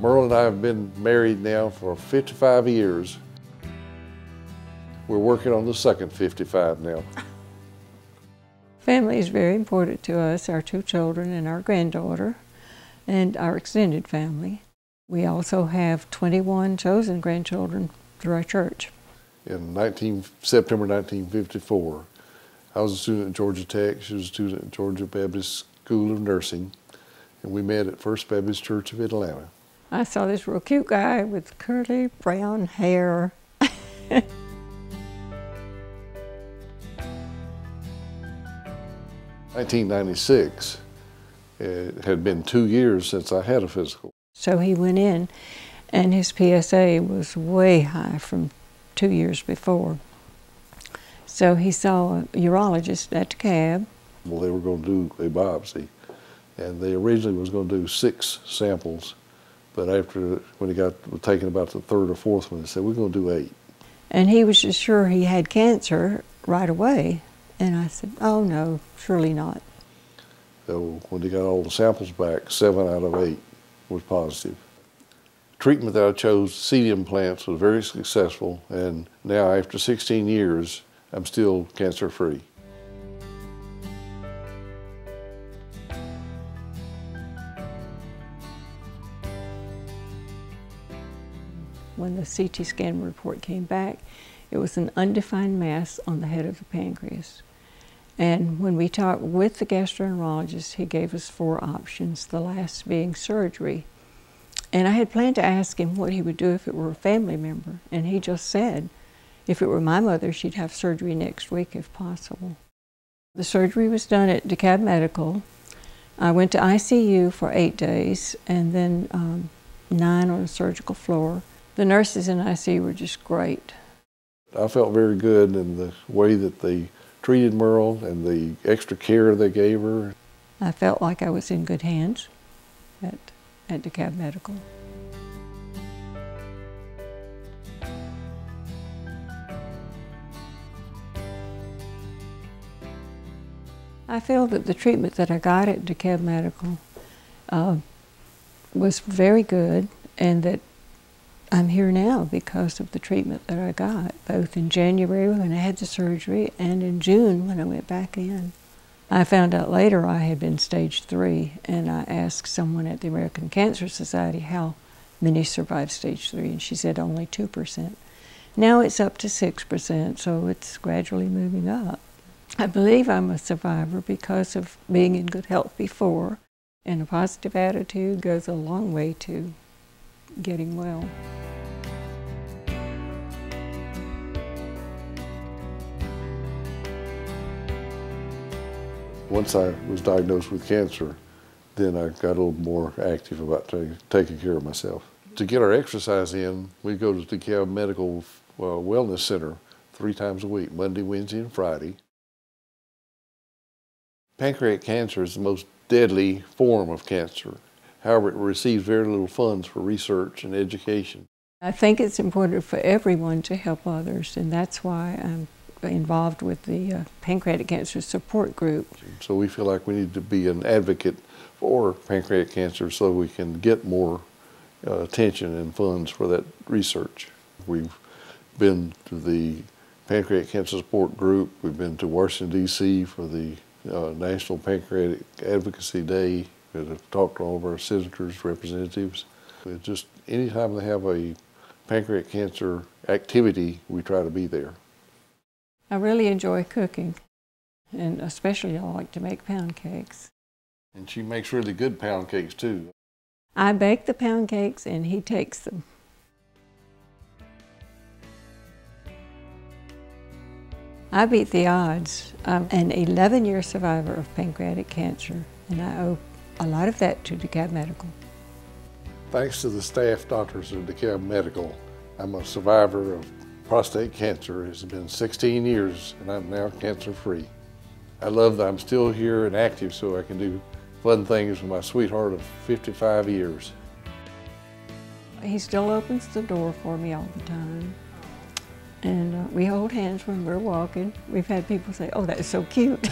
Merle and I have been married now for 55 years. We're working on the second 55 now. Family is very important to us, our 2 children and our granddaughter, and our extended family. We also have 21 chosen grandchildren through our church. In September 1954, I was a student at Georgia Tech. She was a student at Georgia Baptist School of Nursing, and we met at First Baptist Church of Atlanta. I saw this real cute guy with curly brown hair. 1996, it had been 2 years since I had a physical. So he went in, and his PSA was way high from 2 years before. So he saw a urologist at DeKalb. Well, they were going to do a biopsy, and they originally was going to do 6 samples, but when he got taken about the 3rd or 4th one, they said, we're going to do 8. And he was just sure he had cancer right away. And I said, oh no, surely not. So when he got all the samples back, 7 out of 8 was positive. Treatment that I chose, seed implants, was very successful, and now after 16 years, I'm still cancer-free. When the CT scan report came back, it was an undefined mass on the head of the pancreas. And when we talked with the gastroenterologist, he gave us 4 options, the last being surgery. And I had planned to ask him what he would do if it were a family member, and he just said, if it were my mother, she'd have surgery next week if possible. The surgery was done at DeKalb Medical. I went to ICU for 8 days, and then 9 on the surgical floor. The nurses in ICU were just great. I felt very good in the way that they treated Merle and the extra care they gave her. I felt like I was in good hands at DeKalb Medical. I feel that the treatment that I got at DeKalb Medical was very good, and that I'm here now because of the treatment that I got, both in January when I had the surgery and in June when I went back in. I found out later I had been stage 3, and I asked someone at the American Cancer Society how many survived stage 3, and she said only 2%. Now it's up to 6%, so it's gradually moving up. I believe I'm a survivor because of being in good health before, and a positive attitude goes a long way to getting well. Once I was diagnosed with cancer, then I got a little more active about taking care of myself. To get our exercise in, we go to the DeKalb Medical Wellness Center 3 times a week, Monday, Wednesday, and Friday. Pancreatic cancer is the most deadly form of cancer. However, it receives very little funds for research and education. I think it's important for everyone to help others, and that's why I'm involved with the Pancreatic Cancer Support Group. So we feel like we need to be an advocate for pancreatic cancer so we can get more attention and funds for that research. We've been to the Pancreatic Cancer Support Group. We've been to Washington, D.C. for the National Pancreatic Advocacy Day. We've talked to all of our senators, representatives. Just anytime they have a pancreatic cancer activity, we try to be there. I really enjoy cooking, and especially I like to make pound cakes. And she makes really good pound cakes too. I bake the pound cakes and he takes them. I beat the odds. I'm an 11-year survivor of pancreatic cancer, and I owe a lot of that to DeKalb Medical. Thanks to the staff doctors at DeKalb Medical, I'm a survivor of prostate cancer. It's been 16 years and I'm now cancer-free. I love that I'm still here and active so I can do fun things with my sweetheart of 55 years. He still opens the door for me all the time. And we hold hands when we're walking. We've had people say, oh, that's so cute.